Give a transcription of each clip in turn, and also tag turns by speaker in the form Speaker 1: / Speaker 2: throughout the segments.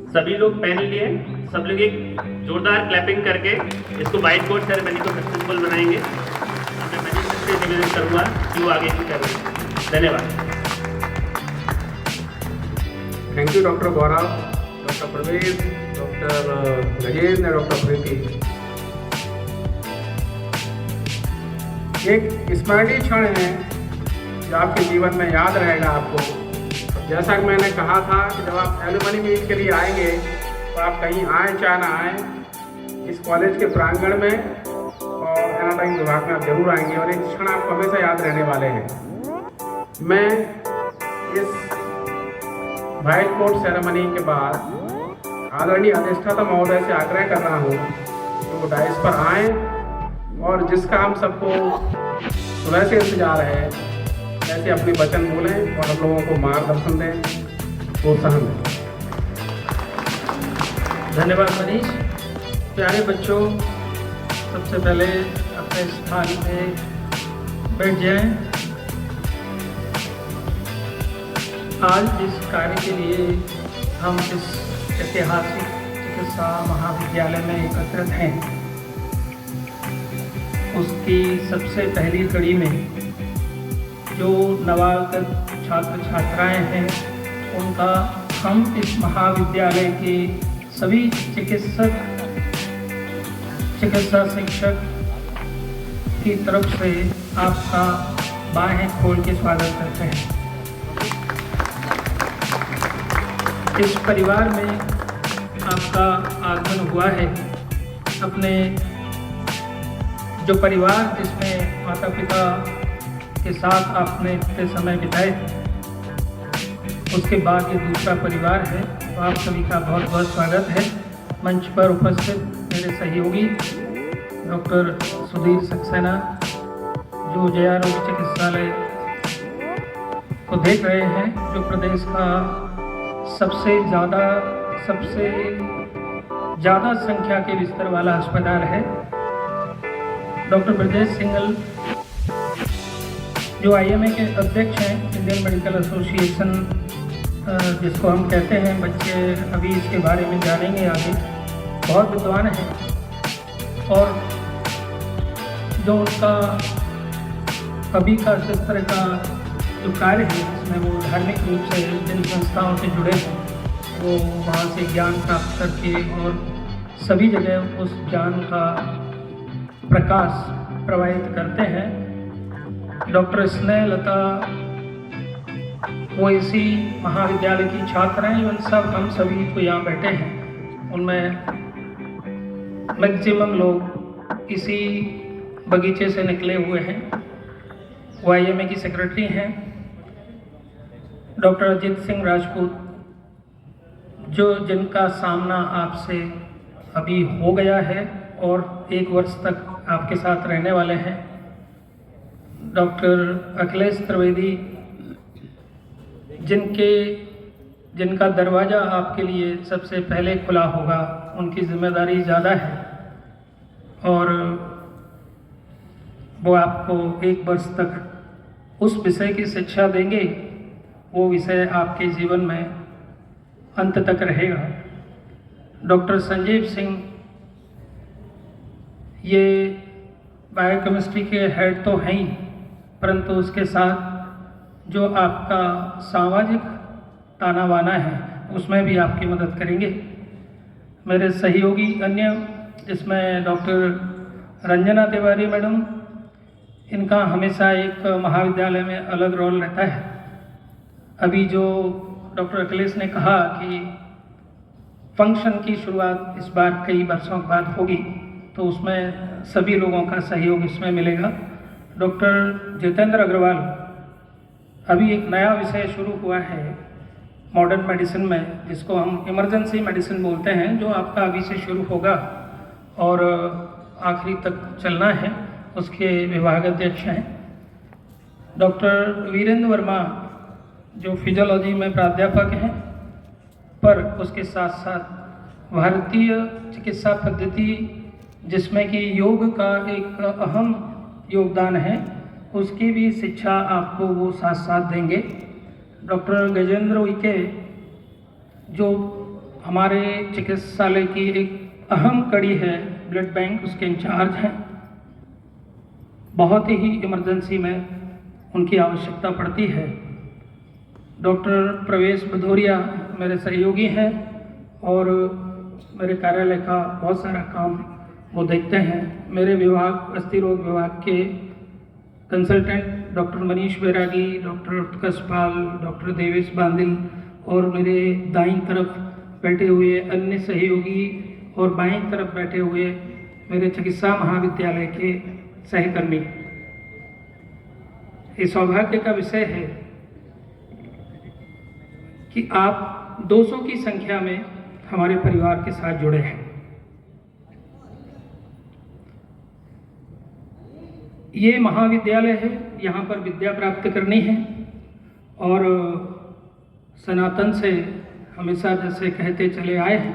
Speaker 1: सभी लोग पेन लिए, सब लोग एक जोरदार क्लैपिंग करके इसको व्हाइट बोर्ड सेरेमनी को सक्सेसफुल बनाएंगे। मैं मैनेजमेंट से निवेदन करूँगा कि वो आगे की करें। धन्यवाद।
Speaker 2: Thank you doctor Gaurav, doctor प्रवेश, डॉक्टर गजेंद्र, डॉक्टर प्रीति। एक स्मरणीय क्षण है जो आपके जीवन में याद रहेगा आपको। जैसा कि मैंने कहा था कि जब आप एलुमनी मीट के लिए आएंगे तो आप कहीं आएँ चाहे ना आएँ, इस कॉलेज के प्रांगण में और एनाटॉमी विभाग में आप जरूर आएंगे और एक क्षण आपको हमेशा याद रहने वाले हैं। मैं इस व्हाइट बोर्ड सेरेमनी के बाद आदरणीय अधिष्ठाता महोदय से आग्रह कर रहा हूँ कि वो डाइस पर आएँ और जिसका हम सबको सुबह से इंतजार है, ऐसे अपने वचन बोलें और हम लोगों को मार्गदर्शन दें, प्रोत्साहन दें।
Speaker 3: धन्यवाद मनीष। प्यारे बच्चों, सबसे पहले अपने स्थान पे बैठ जाएं। आज इस कार्य के लिए हम इस ऐतिहासिक चिकित्सा महाविद्यालय में एकत्रित हैं। उसकी सबसे पहली कड़ी में जो नवागत छात्र छात्राएं हैं, उनका हम इस महाविद्यालय के सभी चिकित्सा शिक्षक की तरफ से आपका बाहें खोल के स्वागत करते हैं। इस परिवार में आपका आगमन हुआ है। अपने जो परिवार जिसमें माता पिता के साथ आपने इतने समय बिताए, उसके बाद ये दूसरा परिवार है, तो आप सभी का बहुत बहुत स्वागत है। मंच पर उपस्थित मेरे सहयोगी डॉक्टर सुधीर सक्सेना, जो जया रोग चिकित्सालय को देख रहे हैं, जो प्रदेश का सबसे ज़्यादा संख्या के बिस्तर वाला अस्पताल है। डॉक्टर ब्रजेश सिंघल, जो IMA के अध्यक्ष हैं, इंडियन मेडिकल एसोसिएशन जिसको हम कहते हैं। बच्चे अभी इसके बारे में जानेंगे आगे। बहुत विद्वान हैं और जो उनका अभी का जिस तरह का जो कार्य है, जिसमें वो धार्मिक रूप से जिन संस्थाओं से जुड़े हैं, वो वहाँ से ज्ञान प्राप्त करके और सभी जगह उस ज्ञान का प्रकाश प्रवाहित करते हैं। डॉक्टर स्नेहलता, वो इसी महाविद्यालय की छात्र हैं। उन सब हम सभी को यहाँ बैठे हैं, उनमें मैक्सिमम लोग इसी बगीचे से निकले हुए हैं। वो IMA की सेक्रेटरी हैं। डॉक्टर अजीत सिंह राजपूत, जिनका सामना आपसे अभी हो गया है और 1 वर्ष तक आपके साथ रहने वाले हैं। डॉक्टर अखिलेश त्रिवेदी, जिनका दरवाज़ा आपके लिए सबसे पहले खुला होगा, उनकी जिम्मेदारी ज़्यादा है और वो आपको 1 वर्ष तक उस विषय की शिक्षा देंगे, वो विषय आपके जीवन में अंत तक रहेगा। डॉक्टर संजीव सिंह, ये बायोकेमिस्ट्री के हेड तो हैं ही, परंतु उसके साथ जो आपका सामाजिक ताना बाना है, उसमें भी आपकी मदद करेंगे। मेरे सहयोगी अन्य, जिसमें डॉक्टर रंजना तिवारी मैडम, इनका हमेशा एक महाविद्यालय में अलग रोल रहता है। अभी जो डॉक्टर अखिलेश ने कहा कि फंक्शन की शुरुआत इस बार कई वर्षों के बाद होगी, तो उसमें सभी लोगों का सहयोग इसमें मिलेगा। डॉक्टर जितेंद्र अग्रवाल, अभी एक नया विषय शुरू हुआ है मॉडर्न मेडिसिन में, जिसको हम इमरजेंसी मेडिसिन बोलते हैं, जो आपका अभी से शुरू होगा और आखिरी तक चलना है। उसके विभाग अध्यक्ष हैं। डॉक्टर वीरेंद्र वर्मा, जो फिजियोलॉजी में प्राध्यापक हैं, पर उसके साथ साथ भारतीय चिकित्सा पद्धति, जिसमें कि योग का एक अहम योगदान है, उसकी भी शिक्षा आपको वो साथ साथ देंगे। डॉक्टर गजेंद्र उइके, जो हमारे चिकित्सालय की एक अहम कड़ी है ब्लड बैंक, उसके इंचार्ज हैं। बहुत ही इमरजेंसी में उनकी आवश्यकता पड़ती है। डॉक्टर प्रवेश भदौरिया मेरे सहयोगी हैं और मेरे कार्यालय का बहुत सारा काम वो देखते हैं। मेरे विभाग अस्थि रोग विभाग के कंसल्टेंट डॉक्टर मनीष बैरागी, डॉक्टर उत्कर्ष पाल, डॉक्टर देवेश बांदिल और मेरे दाईं तरफ बैठे हुए अन्य सहयोगी और बाईं तरफ बैठे हुए मेरे चिकित्सा महाविद्यालय के सहकर्मी। ये सौभाग्य का विषय है कि आप 200 की संख्या में हमारे परिवार के साथ जुड़े हैं। ये महाविद्यालय है, यहाँ पर विद्या प्राप्त करनी है और सनातन से हमेशा जैसे कहते चले आए हैं।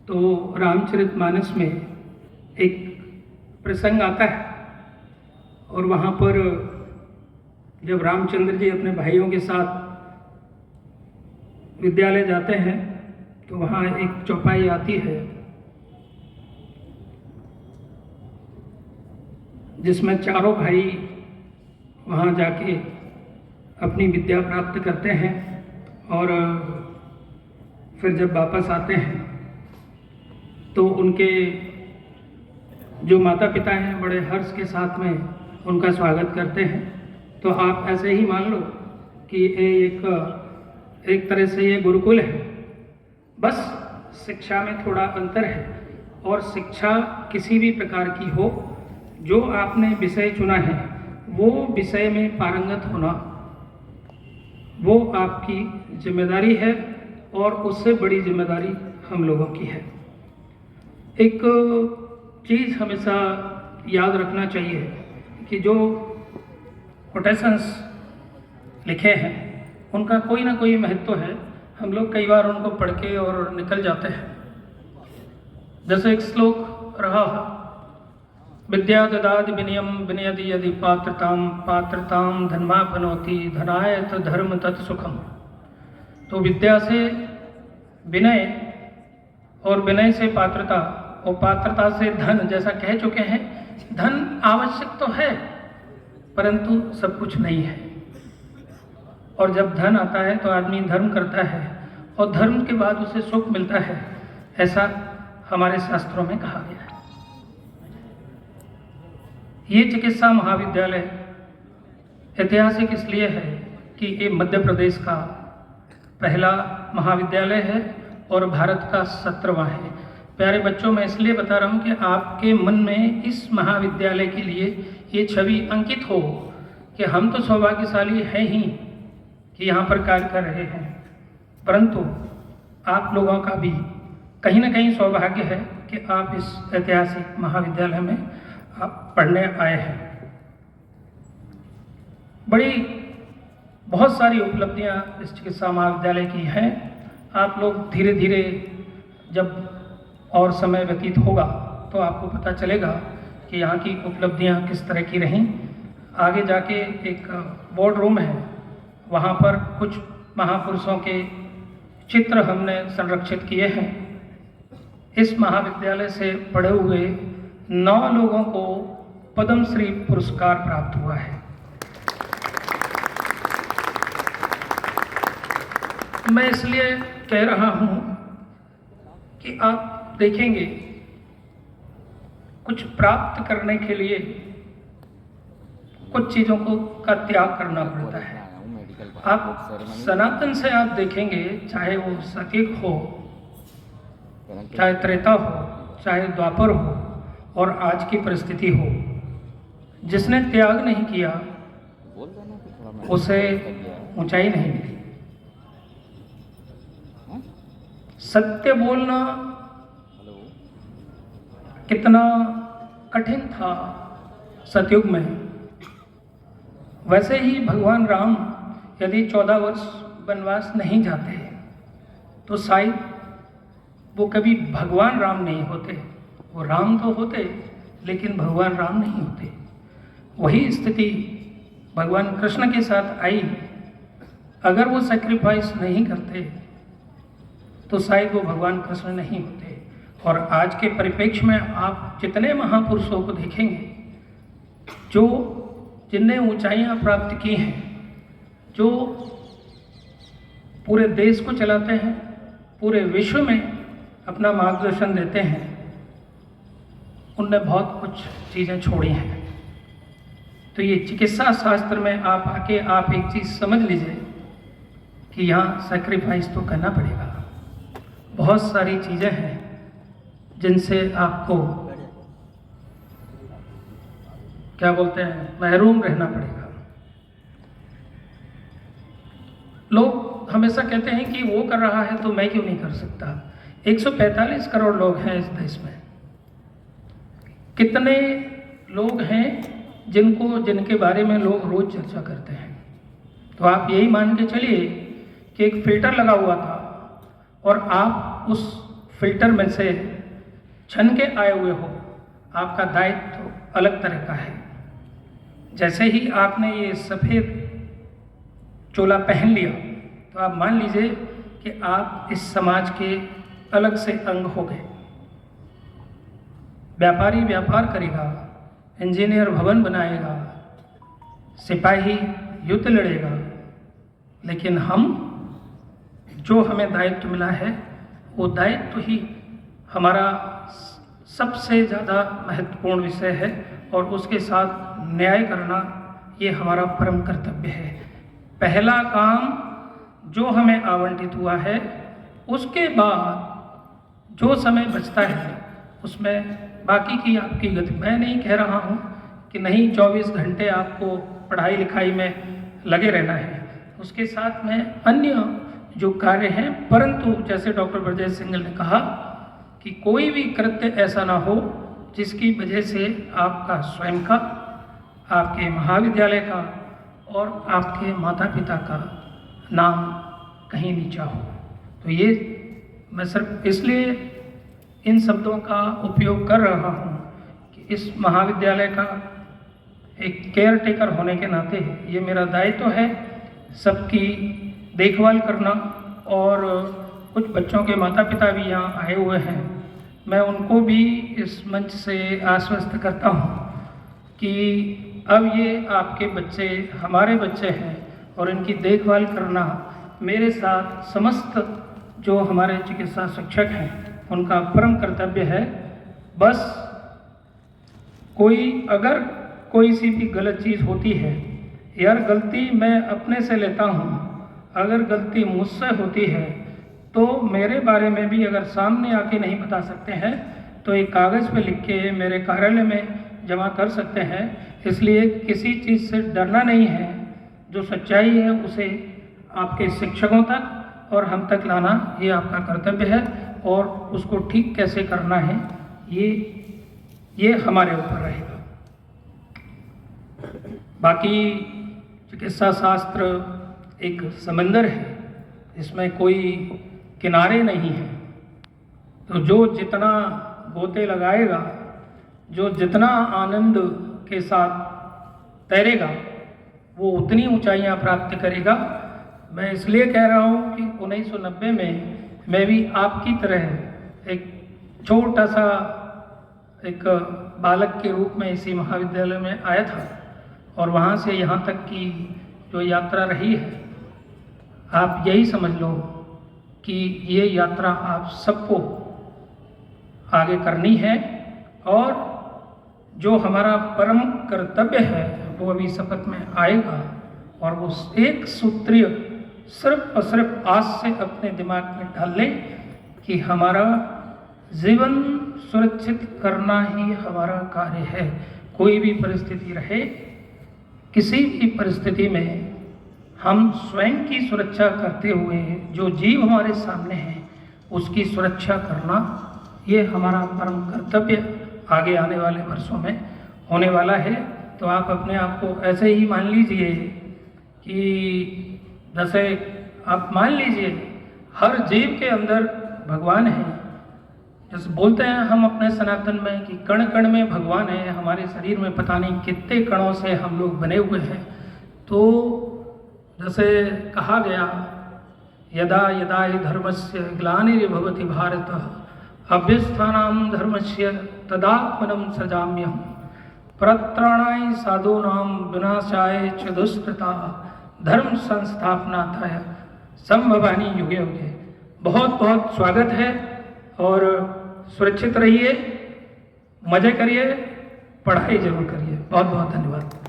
Speaker 3: तो रामचरितमानस में एक प्रसंग आता है और वहाँ पर जब रामचंद्र जी अपने भाइयों के साथ विद्यालय जाते हैं तो वहाँ एक चौपाई आती है जिसमें चारों भाई वहाँ जाके अपनी विद्या प्राप्त करते हैं और फिर जब वापस आते हैं तो उनके जो माता पिता हैं बड़े हर्ष के साथ में उनका स्वागत करते हैं। तो आप ऐसे ही मान लो कि एक तरह से ये गुरुकुल है, बस शिक्षा में थोड़ा अंतर है। और शिक्षा किसी भी प्रकार की हो, जो आपने विषय चुना है वो विषय में पारंगत होना वो आपकी जिम्मेदारी है और उससे बड़ी जिम्मेदारी हम लोगों की है। एक चीज़ हमेशा याद रखना चाहिए कि जो कोटेशंस लिखे हैं उनका कोई ना कोई महत्व है। हम लोग कई बार उनको पढ़ के और निकल जाते हैं। जैसे एक श्लोक रहा है, विद्या ददाति विनयम विनयति यदि पात्रताम पात्रताम धनमापनोति धनायत धर्म तत्सुखम। तो विद्या से विनय और विनय से पात्रता और पात्रता से धन, जैसा कह चुके हैं, धन आवश्यक तो है परंतु सब कुछ नहीं है। और जब धन आता है तो आदमी धर्म करता है और धर्म के बाद उसे सुख मिलता है, ऐसा हमारे शास्त्रों में कहा गया है। ये चिकित्सा महाविद्यालय ऐतिहासिक इसलिए है कि ये मध्य प्रदेश का पहला महाविद्यालय है और भारत का 17वां है। प्यारे बच्चों, मैं इसलिए बता रहा हूँ कि आपके मन में इस महाविद्यालय के लिए ये छवि अंकित हो कि हम तो सौभाग्यशाली हैं ही कि यहाँ पर कार्य कर रहे हैं, परंतु आप लोगों का भी कहीं ना कहीं सौभाग्य है कि आप इस ऐतिहासिक महाविद्यालय में आप पढ़ने आए हैं। बहुत सारी उपलब्धियाँ इस चिकित्सा महाविद्यालय की हैं। आप लोग धीरे धीरे जब और समय व्यतीत होगा तो आपको पता चलेगा कि यहाँ की उपलब्धियाँ किस तरह की रहीं। आगे जाके एक बोर्ड रूम है, वहाँ पर कुछ महापुरुषों के चित्र हमने संरक्षित किए हैं। इस महाविद्यालय से पढ़े हुए 9 लोगों को पद्म श्री पुरस्कार प्राप्त हुआ है। मैं इसलिए कह रहा हूँ कि आप देखेंगे कुछ प्राप्त करने के लिए कुछ चीज़ों का त्याग करना पड़ता है। आप सनातन से आप देखेंगे, चाहे वो सतयुग हो, चाहे त्रेता हो, चाहे द्वापर हो और आज की परिस्थिति हो, जिसने त्याग नहीं किया उसे ऊंचाई नहीं मिली। सत्य बोलना कितना कठिन था सतयुग में, वैसे ही भगवान राम यदि 14 वर्ष वनवास नहीं जाते तो शायद वो कभी भगवान राम नहीं होते। वो राम तो होते लेकिन भगवान राम नहीं होते। वही स्थिति भगवान कृष्ण के साथ आई। अगर वो सेक्रीफाइस नहीं करते तो शायद वो भगवान कृष्ण नहीं होते। और आज के परिप्रेक्ष्य में आप जितने महापुरुषों को देखेंगे जो जिनने ऊंचाइयां प्राप्त की हैं, जो पूरे देश को चलाते हैं, पूरे विश्व में अपना मार्गदर्शन देते हैं, उनने बहुत कुछ चीज़ें छोड़ी हैं। तो ये चिकित्सा शास्त्र में आप आके आप एक चीज़ समझ लीजिए कि यहाँ सेक्रीफाइस तो करना पड़ेगा। बहुत सारी चीज़ें हैं जिनसे आपको क्या बोलते हैं, महरूम रहना पड़ेगा। लोग हमेशा कहते हैं कि वो कर रहा है तो मैं क्यों नहीं कर सकता। 145 करोड़ लोग हैं इस देश में। कितने लोग हैं जिनके बारे में लोग रोज चर्चा करते हैं। तो आप यही मान के चलिए कि एक फिल्टर लगा हुआ था और आप उस फिल्टर में से छन के आए हुए हो, आपका दायित्व तो अलग तरह का है। जैसे ही आपने ये सफ़ेद चोला पहन लिया तो आप मान लीजिए कि आप इस समाज के अलग से अंग हो गए। व्यापारी व्यापार करेगा, इंजीनियर भवन बनाएगा, सिपाही युद्ध लड़ेगा, लेकिन हम जो हमें दायित्व मिला है वो दायित्व ही हमारा सबसे ज़्यादा महत्वपूर्ण विषय है और उसके साथ न्याय करना ये हमारा परम कर्तव्य है। पहला काम जो हमें आवंटित हुआ है, उसके बाद जो समय बचता है उसमें बाकी की आपकी गति। मैं नहीं कह रहा हूँ कि नहीं 24 घंटे आपको पढ़ाई लिखाई में लगे रहना है, उसके साथ में अन्य जो कार्य हैं, परंतु जैसे डॉक्टर ब्रजेश सिंघल ने कहा कि कोई भी कृत्य ऐसा ना हो जिसकी वजह से आपका स्वयं का, आपके महाविद्यालय का और आपके माता पिता का नाम कहीं नीचा हो। तो ये मैं सिर्फ इसलिए इन शब्दों का उपयोग कर रहा हूँ कि इस महाविद्यालय का एक केयर टेकर होने के नाते ये मेरा दायित्व है सबकी देखभाल करना। और कुछ बच्चों के माता पिता भी यहाँ आए हुए हैं, मैं उनको भी इस मंच से आश्वस्त करता हूँ कि अब ये आपके बच्चे हमारे बच्चे हैं और इनकी देखभाल करना मेरे साथ समस्त जो हमारे चिकित्सा शिक्षक हैं उनका परम कर्तव्य है। बस अगर कोई सी भी गलत चीज़ होती है, यार गलती मैं अपने से लेता हूँ, अगर गलती मुझसे होती है तो मेरे बारे में भी अगर सामने आके नहीं बता सकते हैं तो एक कागज़ पे लिख के मेरे कार्यालय में जमा कर सकते हैं। इसलिए किसी चीज़ से डरना नहीं है, जो सच्चाई है उसे आपके शिक्षकों तक और हम तक लाना ये आपका कर्तव्य है और उसको ठीक कैसे करना है ये हमारे ऊपर रहेगा। बाकी चिकित्सा शास्त्र एक समंदर है, इसमें कोई किनारे नहीं है। तो जो जितना गोते लगाएगा, जो जितना आनंद के साथ तैरेगा, वो उतनी ऊंचाइयां प्राप्त करेगा। मैं इसलिए कह रहा हूँ कि 1990 में मैं भी आपकी तरह एक छोटा सा एक बालक के रूप में इसी महाविद्यालय में आया था और वहाँ से यहाँ तक की जो यात्रा रही है, आप यही समझ लो कि ये यात्रा आप सबको आगे करनी है और जो हमारा परम कर्तव्य है वो अभी शपथ में आएगा और वो एक सूत्रीय सिर्फ और सिर्फ आज से अपने दिमाग में डाल लें कि हमारा जीवन सुरक्षित करना ही हमारा कार्य है। कोई भी परिस्थिति रहे, किसी भी परिस्थिति में हम स्वयं की सुरक्षा करते हुए जो जीव हमारे सामने है उसकी सुरक्षा करना ये हमारा परम कर्तव्य आगे आने वाले वर्षों में होने वाला है। तो आप अपने आप को ऐसे ही मान लीजिए कि जैसे आप मान लीजिए हर जीव के अंदर भगवान है। जैसे बोलते हैं हम अपने सनातन में कि कण कण में भगवान है, हमारे शरीर में पता नहीं कितने कणों से हम लोग बने हुए हैं। तो जैसे कहा गया यदा यदा हि धर्मस्य ग्लानिर्भवति भारत अभ्युत्थानं धर्मस्य तदात्मनं सृजाम्यहम् प्रत्राणाय साधूनां विनाशाय च दुष्कृताः धर्म संस्थापनार्थाय संभवामि युगे युगे। बहुत बहुत स्वागत है और सुरक्षित रहिए, मजे करिए, पढ़ाई जरूर करिए। बहुत बहुत धन्यवाद।